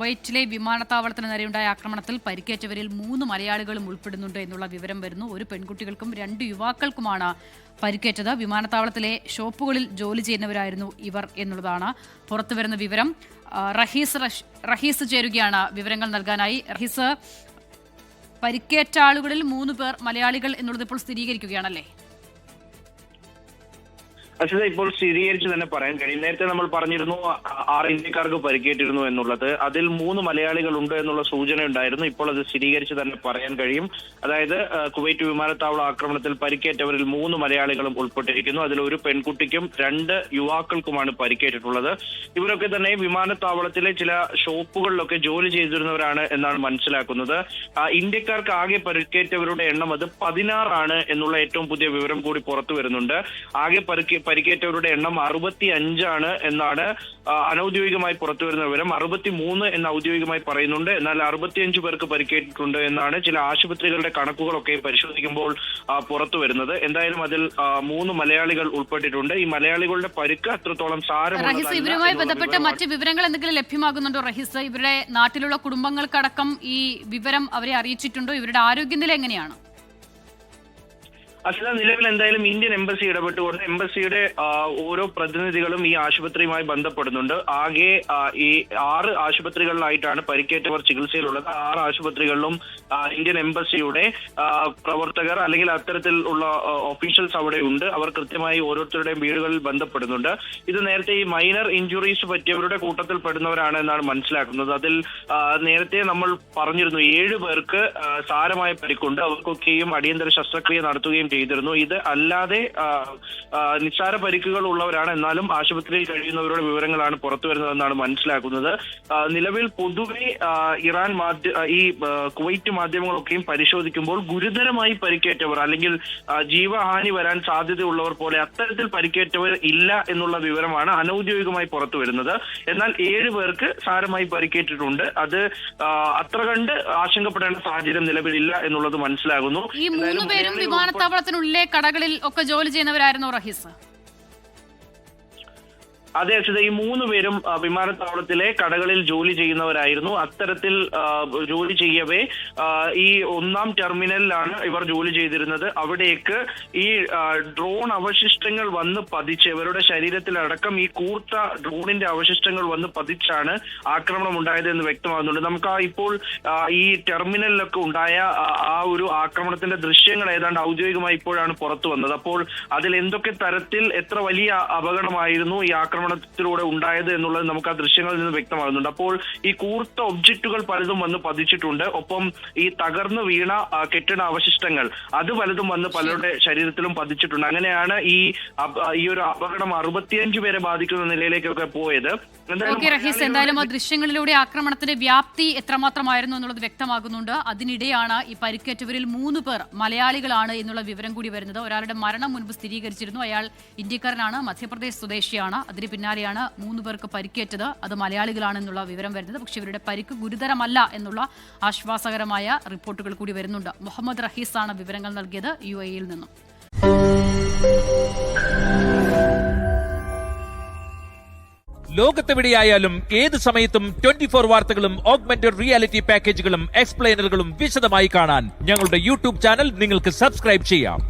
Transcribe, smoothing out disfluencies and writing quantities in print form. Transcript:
കുവൈറ്റിലെ വിമാനത്താവളത്തിന് നേരെയുണ്ടായ ആക്രമണത്തിൽ പരിക്കേറ്റവരിൽ 3 മലയാളികളും ഉൾപ്പെടുന്നുണ്ട് എന്നുള്ള വിവരം വരുന്നു. ഒരു പെൺകുട്ടികൾക്കും 2 യുവാക്കൾക്കുമാണ് പരിക്കേറ്റത്. വിമാനത്താവളത്തിലെ ഷോപ്പുകളിൽ ജോലി ചെയ്യുന്നവരായിരുന്നു ഇവർ എന്നുള്ളതാണ് പുറത്തുവരുന്ന വിവരം. റഹീസ് ചേരുകയാണ് വിവരങ്ങൾ നൽകാനായി. റഹീസ്, പരിക്കേറ്റ ആളുകളിൽ 3 പേർ മലയാളികൾ എന്നുള്ളത് ഇപ്പോൾ സ്ഥിരീകരിക്കുകയാണല്ലേ? അശ്വത, ഇപ്പോൾ സ്ഥിരീകരിച്ച് തന്നെ പറയാൻ കഴിയും. നേരത്തെ നമ്മൾ പറഞ്ഞിരുന്നു 6 ഇന്ത്യക്കാർക്ക് പരിക്കേറ്റിരുന്നു എന്നുള്ളത്. അതിൽ 3 മലയാളികൾ ഉണ്ട് എന്നുള്ള സൂചന ഉണ്ടായിരുന്നു. ഇപ്പോൾ അത് സ്ഥിരീകരിച്ച് തന്നെ പറയാൻ കഴിയും. അതായത് കുവൈറ്റ് വിമാനത്താവള ആക്രമണത്തിൽ പരിക്കേറ്റവരിൽ 3 മലയാളികളും ഉൾപ്പെട്ടിരിക്കുന്നു. അതിൽ ഒരു പെൺകുട്ടിക്കും 2 യുവാക്കൾക്കുമാണ് പരിക്കേറ്റിട്ടുള്ളത്. ഇവരൊക്കെ തന്നെ വിമാനത്താവളത്തിലെ ചില ഷോപ്പുകളിലൊക്കെ ജോലി ചെയ്തിരുന്നവരാണ് എന്നാണ് മനസ്സിലാക്കുന്നത്. ഇന്ത്യക്കാർക്ക് ആകെ പരിക്കേറ്റവരുടെ എണ്ണം അത് 16 ആണ് എന്നുള്ള ഏറ്റവും പുതിയ വിവരം കൂടി പുറത്തു വരുന്നുണ്ട്. ആകെ പരിക്കേറ്റവരുടെ എണ്ണം 65 ആണ് എന്നാണ് അനൌദ്യോഗികമായി പുറത്തുവരുന്ന വിവരം. 63 എന്ന് ഔദ്യോഗികമായി പറയുന്നുണ്ട്. എന്നാൽ 65 പേർക്ക് പരിക്കേറ്റിട്ടുണ്ട് എന്നാണ് ചില ആശുപത്രികളുടെ കണക്കുകളൊക്കെ പരിശോധിക്കുമ്പോൾ പുറത്തു വരുന്നത്. എന്തായാലും അതിൽ 3 മലയാളികൾ ഉൾപ്പെട്ടിട്ടുണ്ട്. ഈ മലയാളികളുടെ പരിക്ക് അത്രത്തോളം സാരമാണ്. ഇവരുമായി ബന്ധപ്പെട്ട മറ്റ് വിവരങ്ങൾ എന്തെങ്കിലും ലഭ്യമാകുന്നുണ്ടോ റഹീസ്? ഇവരുടെ നാട്ടിലുള്ള കുടുംബങ്ങൾക്കടക്കം ഈ വിവരം അവരെ അറിയിച്ചിട്ടുണ്ടോ? ഇവരുടെ ആരോഗ്യനില എങ്ങനെയാണ്? അശ്വത, നിലവിൽ എന്തായാലും ഇന്ത്യൻ എംബസി ഇടപെട്ടുകൊണ്ട് എംബസിയുടെ ഓരോ പ്രതിനിധികളും ഈ ആശുപത്രിയുമായി ബന്ധപ്പെടുന്നുണ്ട്. ആകെ ഈ 6 ആശുപത്രികളിലായിട്ടാണ് പരിക്കേറ്റവർ ചികിത്സയിലുള്ളത്. 6 ആശുപത്രികളിലും ഇന്ത്യൻ എംബസിയുടെ പ്രവർത്തകർ അല്ലെങ്കിൽ അത്തരത്തിലുള്ള ഒഫീഷ്യൽസ് അവിടെ ഉണ്ട്. അവർ കൃത്യമായി ഓരോരുത്തരുടെയും വീടുകളിൽ ബന്ധപ്പെടുന്നുണ്ട്. ഇത് നേരത്തെ ഈ മൈനർ ഇഞ്ചുറീസ് പറ്റിയവരുടെ കൂട്ടത്തിൽ പെടുന്നവരാണ് എന്നാണ് മനസ്സിലാക്കുന്നത്. അതിൽ നേരത്തെ നമ്മൾ പറഞ്ഞിരുന്നു 7 പേർക്ക് സാരമായ പരിക്കുണ്ട്. അവർക്കൊക്കെയും അടിയന്തര ശസ്ത്രക്രിയ നടത്തുകയും ചെയ്തിരുന്നു. ഇത് അല്ലാതെ നിസ്സാര പരിക്കുകൾ ഉള്ളവരാണ്. എന്നാലും ആശുപത്രിയിൽ കഴിയുന്നവരുടെ വിവരങ്ങളാണ് പുറത്തു വരുന്നതെന്നാണ് മനസ്സിലാക്കുന്നത്. നിലവിൽ പൊതുവെ ഇറാൻ ഈ കുവൈറ്റ് മാധ്യമങ്ങളൊക്കെയും പരിശോധിക്കുമ്പോൾ ഗുരുതരമായി പരിക്കേറ്റവർ അല്ലെങ്കിൽ ജീവഹാനി വരാൻ സാധ്യതയുള്ളവർ പോലെ അത്തരത്തിൽ പരിക്കേറ്റവർ ഇല്ല എന്നുള്ള വിവരമാണ് അനൌദ്യോഗികമായി പുറത്തു വരുന്നത്. എന്നാൽ 7 പേർക്ക് സാരമായി പരിക്കേറ്റിട്ടുണ്ട്. അത് അത്ര കണ്ട് ആശങ്കപ്പെടേണ്ട സാഹചര്യം നിലവിലില്ല എന്നുള്ളത് മനസ്സിലാകുന്നു. ഈ 3 പേരും വിമാനത്താവളത്തിനുള്ളിലെ കടകളിൽ ഒക്കെ ജോലി ചെയ്യുന്നവരായിരുന്നു റഹീസ്? അതെ അച്ഛത, ഈ 3 പേരും വിമാനത്താവളത്തിലെ കടകളിൽ ജോലി ചെയ്യുന്നവരായിരുന്നു. അത്തരത്തിൽ ജോലി ചെയ്യവേ ഈ 1ാം ടെർമിനലിലാണ് ഇവർ ജോലി ചെയ്തിരുന്നത്. അവിടേക്ക് ഈ ഡ്രോൺ അവശിഷ്ടങ്ങൾ വന്ന് പതിച്ച് ഇവരുടെ ശരീരത്തിലടക്കം ഈ കൂർത്ത ഡ്രോണിന്റെ അവശിഷ്ടങ്ങൾ വന്ന് പതിച്ചാണ് ആക്രമണം ഉണ്ടായത് എന്ന് വ്യക്തമാകുന്നുണ്ട്. നമുക്ക് ഇപ്പോൾ ഈ ടെർമിനലിലൊക്കെ ഉണ്ടായ ആ ഒരു ആക്രമണത്തിന്റെ ദൃശ്യങ്ങൾ ഏതാണ്ട് ഔദ്യോഗികമായി ഇപ്പോഴാണ് പുറത്തു വന്നത്. അപ്പോൾ അതിൽ എന്തൊക്കെ തരത്തിൽ എത്ര വലിയ അപകടമായിരുന്നു ഈ ആക്രമണത്തിലൂടെ ഉണ്ടായത് എന്നുള്ളത് നമുക്ക് ആ ദൃശ്യങ്ങളിൽ നിന്ന് വ്യക്തമാകുന്നുണ്ട്. അപ്പോൾ ഈ കൂർത്ത ഒബ്ജക്റ്റുകൾ പലതും വന്ന് പതിച്ചിട്ടുണ്ട്. ഒപ്പം ഈ തകർന്നു വീണ കെട്ടിട അവശിഷ്ടങ്ങൾ അത് പലതും വന്ന് പലരുടെ ശരീരത്തിലും പതിച്ചിട്ടുണ്ട്. അങ്ങനെയാണ് ഈ ഒരു അപകടം 65 പേരെ ബാധിക്കുന്ന നിലയിലേക്കൊക്കെ പോയത്. എന്തായാലും ആ ദൃശ്യങ്ങളിലൂടെ ആക്രമണത്തിന്റെ വ്യാപ്തി എത്രമാത്രമായിരുന്നു എന്നുള്ളത് വ്യക്തമാകുന്നുണ്ട്. അതിനിടെയാണ് ഈ പരിക്കേറ്റവരിൽ 3 പേർ മലയാളികളാണ് എന്നുള്ള വിവരം കൂടി വരുന്നത്. ഒരാളുടെ മരണം മുൻപ് സ്ഥിരീകരിച്ചിരുന്നു. അയാൾ ഇന്ത്യക്കാരനാണ്, മധ്യപ്രദേശ് സ്വദേശിയാണ്. അതിന് പിന്നാലെയാണ് 3 പേർക്ക് പരിക്കേറ്റത്. അത് മലയാളികളാണെന്നുള്ള വിവരം വരുന്നത്. പക്ഷേ ഇവരുടെ പരിക്ക് ഗുരുതരമല്ല എന്നുള്ള ആശ്വാസകരമായ റിപ്പോർട്ടുകൾ കൂടി വരുന്നുണ്ട്. മുഹമ്മദ് റഹീസാണ് വിവരങ്ങൾ നൽകിയത് UAE-യിൽ നിന്നും. ലോകത്തെവിടെയായാലും ഏത് സമയത്തും 24 വാർത്തകളും ഓഗ്മെന്റഡ് റിയാലിറ്റി പാക്കേജുകളും എക്സ്പ്ലെയിനറുകളും വിശദമായി കാണാൻ ഞങ്ങളുടെ YouTube ചാനൽ നിങ്ങൾക്ക് സബ്സ്ക്രൈബ് ചെയ്യാം.